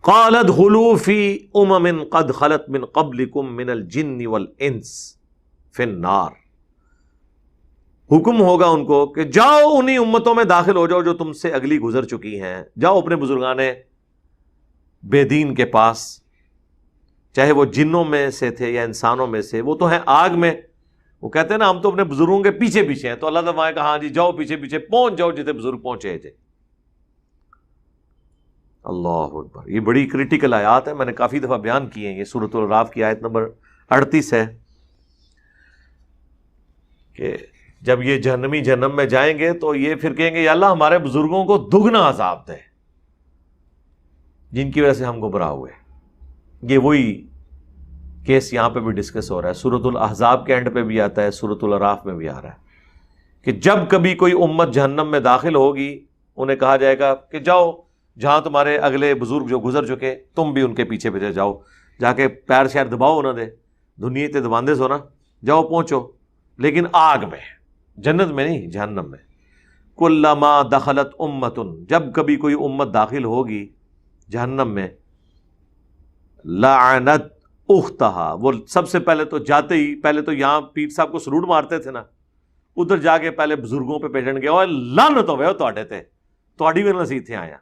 قال ادخلوا فی امم قد خلت من قبلکم من الجن والانس فی النار، حکم ہوگا ان کو کہ جاؤ انہی امتوں میں داخل ہو جاؤ جو تم سے اگلی گزر چکی ہیں، جاؤ اپنے بزرگان بے دین کے پاس، چاہے وہ جنوں میں سے تھے یا انسانوں میں سے، وہ تو ہیں آگ میں، وہ کہتے ہیں نا ہم تو اپنے بزرگوں کے پیچھے پیچھے ہیں، تو اللہ تعالیٰ نے کہا ہاں جی جاؤ پیچھے پیچھے پہنچ جاؤ جتنے بزرگ پہنچے تھے۔ اللہ اکبر، یہ بڑی کریٹیکل آیات ہے، میں نے کافی دفعہ بیان کی ہیں، یہ سورۃ الاعراف کی آیت نمبر 38 ہے کہ جب یہ جہنمی جہنم میں جائیں گے تو یہ پھر کہیں گے یا اللہ ہمارے بزرگوں کو دگنا عذاب دے جن کی وجہ سے ہم گمراہ ہوئے۔ یہ وہی کیس یہاں پہ بھی ڈسکس ہو رہا ہے، سورۃ الاحزاب کے اینڈ پہ بھی آتا ہے، سورۃ الاعراف میں بھی آ رہا ہے کہ جب کبھی کوئی امت جہنم میں داخل ہوگی انہیں کہا جائے گا کہ جاؤ جہاں تمہارے اگلے بزرگ جو گزر چکے تم بھی ان کے پیچھے پیچھے جاؤ، جا کے پیر شیر دباؤ نہ دے، دنیا تے دباندے سو نا، جاؤ پہنچو، لیکن آگ میں، جنت میں نہیں، جہنم میں۔ کلما دخلت امت، جب کبھی کوئی امت داخل ہوگی جہنم میں، لعنت اختہا، وہ سب سے پہلے تو جاتے ہی پہلے تو یہاں پیر صاحب کو سلوٹ مارتے تھے نا، ادھر جا کے پہلے بزرگوں پہ پیجن گیا اور لعنت ہوئے تواڈے تے، تواڈی بھی نصیب تھے آیا۔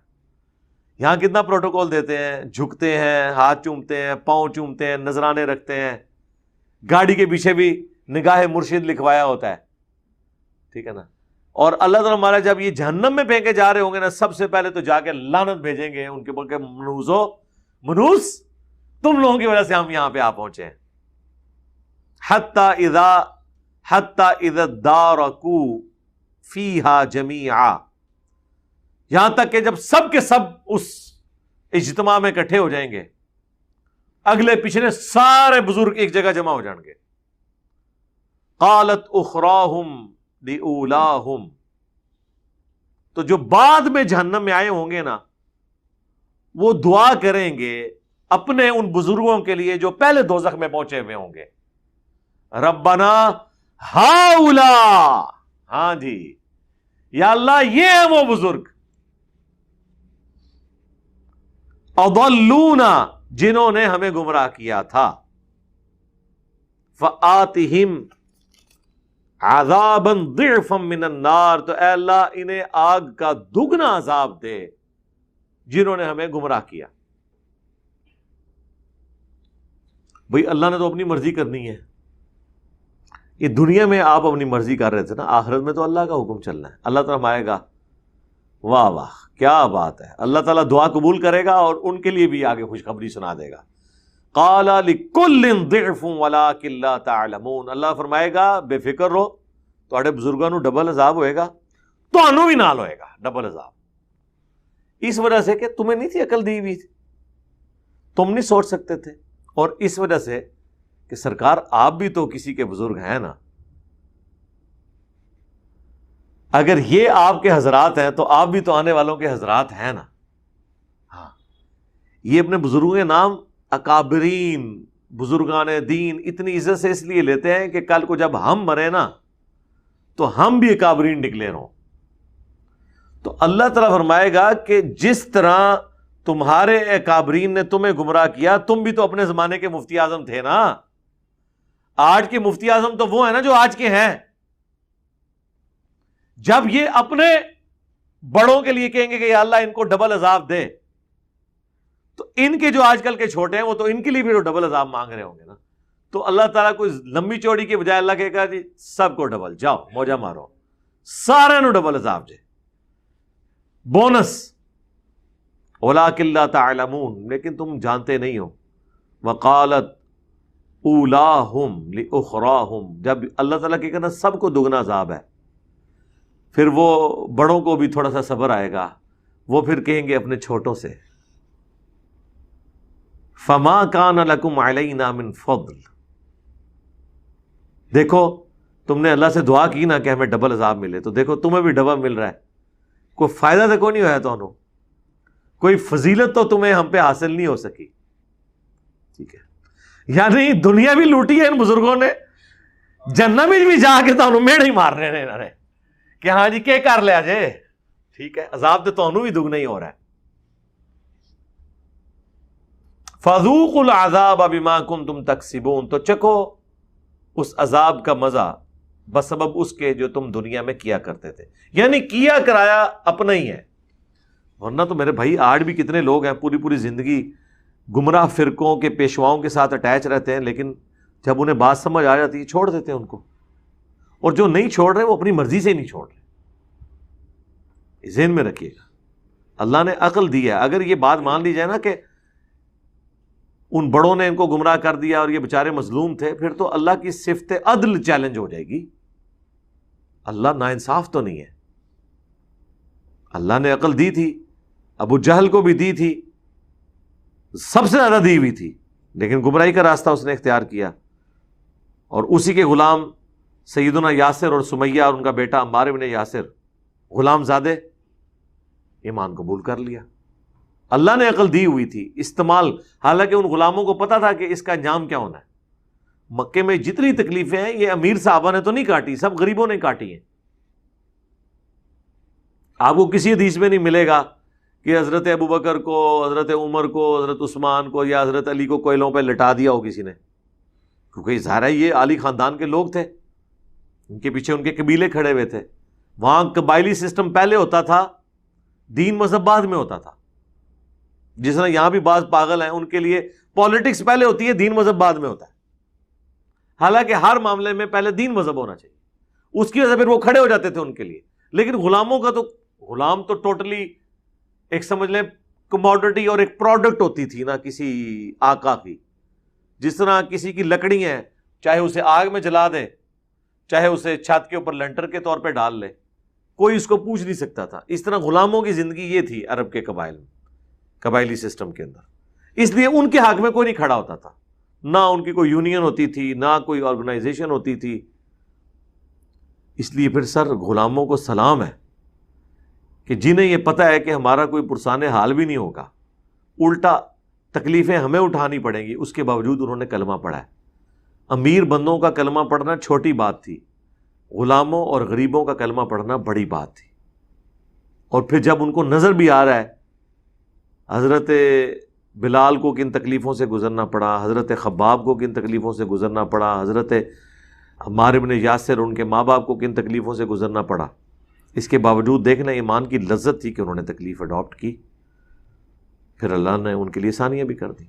یہاں کتنا پروٹوکول دیتے ہیں، جھکتے ہیں، ہاتھ چومتے ہیں، پاؤں چومتے ہیں، نذرانے رکھتے ہیں، گاڑی کے پیچھے بھی نگاہ مرشد لکھوایا ہوتا ہے، ٹھیک ہے نا۔ اور اللہ تعالیٰ ہمارا جب یہ جہنم میں پھینکے جا رہے ہوں گے نا، سب سے پہلے تو جا کے لعنت بھیجیں گے ان کے بول کے منوس تم لوگوں کی وجہ سے ہم یہاں پہ آ پہنچے ہیں۔ حتی اذا ادارکوا فیہا جمیعا، یہاں تک کہ جب سب کے سب اس اجتماع میں اکٹھے ہو جائیں گے، اگلے پچھلے سارے بزرگ ایک جگہ جمع ہو جائیں گے۔ قالت اخراہم لأولاہم، تو جو بعد میں جہنم میں آئے ہوں گے نا، وہ دعا کریں گے اپنے ان بزرگوں کے لیے جو پہلے دوزخ میں پہنچے ہوئے ہوں گے، ربنا ہاؤلا، ہاں جی یا اللہ یہ ہیں وہ بزرگ، اضلونا، جنہوں نے ہمیں گمراہ کیا تھا، فآتہم عذابا ضعفا من النار، تو اے اللہ انہیں آگ کا دگنا عذاب دے جنہوں نے ہمیں گمراہ کیا۔ بھئی اللہ نے تو اپنی مرضی کرنی ہے، یہ دنیا میں آپ اپنی مرضی کر رہے تھے نا، آخرت میں تو اللہ کا حکم چلنا ہے۔ اللہ تعالیٰ آئے گا، واہ واہ کیا بات ہے، اللہ تعالیٰ دعا قبول کرے گا اور ان کے لیے بھی آگے خوشخبری سنا دے گا۔ قال لکل ضعف ولکن لا تعلمون، اللہ فرمائے گا بے فکر رہو، تواڈے بزرگاں نو ڈبل عذاب ہوئے گا، تانوں بھی نال ہوئے گا ڈبل عذاب، اس وجہ سے کہ تمہیں نہیں تھی عقل دی ہوئی تھی، تم نہیں سوچ سکتے تھے، اور اس وجہ سے کہ سرکار آپ بھی تو کسی کے بزرگ ہیں نا، اگر یہ آپ کے حضرات ہیں تو آپ بھی تو آنے والوں کے حضرات ہیں نا۔ ہاں، یہ اپنے بزرگوں کے نام اکابرین، بزرگان دین اتنی عزت سے اس لیے لیتے ہیں کہ کل کو جب ہم مرے نا تو ہم بھی اکابرین ڈکلیئر ہوں۔ تو اللہ تعالیٰ فرمائے گا کہ جس طرح تمہارے اکابرین نے تمہیں گمراہ کیا، تم بھی تو اپنے زمانے کے مفتی اعظم تھے نا، آج کے مفتی اعظم تو وہ ہیں نا جو آج کے ہیں۔ جب یہ اپنے بڑوں کے لیے کہیں گے کہ یا اللہ ان کو ڈبل عذاب دے، تو ان کے جو آج کل کے چھوٹے ہیں وہ تو ان کے لیے بھی ڈبل عذاب مانگ رہے ہوں گے نا۔ تو اللہ تعالیٰ کوئی لمبی چوڑی کے بجائے اللہ کہے گا جی سب کو ڈبل، جاؤ موجہ مارو، سارے نو ڈبل عذاب دے، بونس، وَلَٰكِن لَا تَعْلَمُونَ، لیکن تم جانتے نہیں ہو۔ وَقَالَتْ أُولَاهُمْ لِأُخْرَاهُمْ، جب اللہ تعالیٰ کہ کہنا سب کو دگنا عذاب ہے، پھر وہ بڑوں کو بھی تھوڑا سا صبر آئے گا، وہ پھر کہیں گے اپنے چھوٹوں سے فَمَا كَانَ لَكُمْ عَلَيْنَا مِنْ فَضْلٍ، دیکھو تم نے اللہ سے دعا کی نا کہ ہمیں ڈبل عذاب ملے، تو دیکھو تمہیں بھی ڈبل مل رہا ہے، کوئی فائدہ تو کوئی نہیں ہوا تو کوئی فضیلت تو تمہیں ہم پہ حاصل نہیں ہو سکی، ٹھیک ہے، یعنی دنیا بھی لوٹی ہے ان بزرگوں نے، جنت میں بھی جا کے تو میڑ ہی مار رہے ہیں کہ ہاں جی کیا کر لیا جے، ٹھیک ہے، عذاب تو تانوں بھی دگنا ہی ہو رہا ہے۔ فذوقوا العذاب بما کنتم تکسبون، تو چکھو اس عذاب کا مزہ بسبب اس کے جو تم دنیا میں کیا کرتے تھے، یعنی کیا کرایا اپنا ہی ہے. ورنہ تو میرے بھائی آج بھی کتنے لوگ ہیں پوری پوری زندگی گمراہ فرقوں کے پیشواؤں کے ساتھ اٹیچ رہتے ہیں، لیکن جب انہیں بات سمجھ آ جاتی ہے چھوڑ دیتے ہیں ان کو. اور جو نہیں چھوڑ رہے وہ اپنی مرضی سے نہیں چھوڑ رہے. ذہن میں رکھیے گا، اللہ نے عقل دی ہے. اگر یہ بات مان لی جائے نا کہ ان بڑوں نے ان کو گمراہ کر دیا اور یہ بیچارے مظلوم تھے، پھر تو اللہ کی صفت عدل چیلنج ہو جائے گی. اللہ ناانصاف تو نہیں ہے. اللہ نے عقل دی تھی، ابو جہل کو بھی دی تھی، سب سے زیادہ دی ہوئی تھی، لیکن گمراہی کا راستہ اس نے اختیار کیا. اور اسی کے غلام سیدنا یاسر اور سمیہ اور ان کا بیٹا عمار بن یاسر غلام زادے ایمان قبول کر لیا. اللہ نے عقل دی ہوئی تھی، استعمال، حالانکہ ان غلاموں کو پتا تھا کہ اس کا انجام کیا ہونا ہے. مکے میں جتنی تکلیفیں ہیں یہ امیر صحابہ نے تو نہیں کاٹی، سب غریبوں نے کاٹی ہیں. آپ کو کسی حدیث میں نہیں ملے گا کہ حضرت ابوبکر کو، حضرت عمر کو، حضرت عثمان کو یا حضرت علی کو کوئلوں پہ لٹا دیا ہو کسی نے، کیونکہ ظاہر ہے یہ عالی خاندان کے لوگ تھے، ان کے پیچھے ان کے قبیلے کھڑے ہوئے تھے. وہاں قبائلی سسٹم پہلے ہوتا تھا، دین مذہب بعد میں ہوتا تھا. جس طرح یہاں بھی بعض پاگل ہیں، ان کے لیے پالیٹکس پہلے ہوتی ہے، دین مذہب بعد میں ہوتا ہے. حالانکہ ہر معاملے میں پہلے دین مذہب ہونا چاہیے، اس کی وجہ سے پھر وہ کھڑے ہو جاتے تھے ان کے لیے. لیکن غلاموں کا تو، غلام تو ٹوٹلی ایک سمجھ لیں کموڈٹی اور ایک پروڈکٹ ہوتی تھی نا کسی آقا کی. جس طرح کسی کی لکڑی ہیں، چاہے اسے آگ میں جلا دے، چاہے اسے چھت کے اوپر لنٹر کے طور پہ ڈال لے، کوئی اس کو پوچھ نہیں سکتا تھا. اس طرح غلاموں کی زندگی یہ تھی عرب کے قبائل میں، قبائلی سسٹم کے اندر. اس لیے ان کے حق میں کوئی نہیں کھڑا ہوتا تھا، نہ ان کی کوئی یونین ہوتی تھی، نہ کوئی آرگنائزیشن ہوتی تھی. اس لیے پھر سر غلاموں کو سلام ہے کہ جنہیں یہ پتہ ہے کہ ہمارا کوئی پرسان حال بھی نہیں ہوگا، الٹا تکلیفیں ہمیں اٹھانی پڑیں گی، اس کے باوجود انہوں نے کلمہ پڑھا ہے. امیر بندوں کا کلمہ پڑھنا چھوٹی بات تھی، غلاموں اور غریبوں کا کلمہ پڑھنا بڑی بات تھی. اور پھر جب ان کو نظر بھی آ رہا ہے حضرت بلال کو کن تکلیفوں سے گزرنا پڑا، حضرت خباب کو کن تکلیفوں سے گزرنا پڑا، حضرت عمار بن یاسر ان کے ماں باپ کو کن تکلیفوں سے گزرنا پڑا، اس کے باوجود دیکھنا ایمان کی لذت تھی کہ انہوں نے تکلیف اڈاپٹ کی، پھر اللہ نے ان کے لیے آسانیاں بھی کر دی.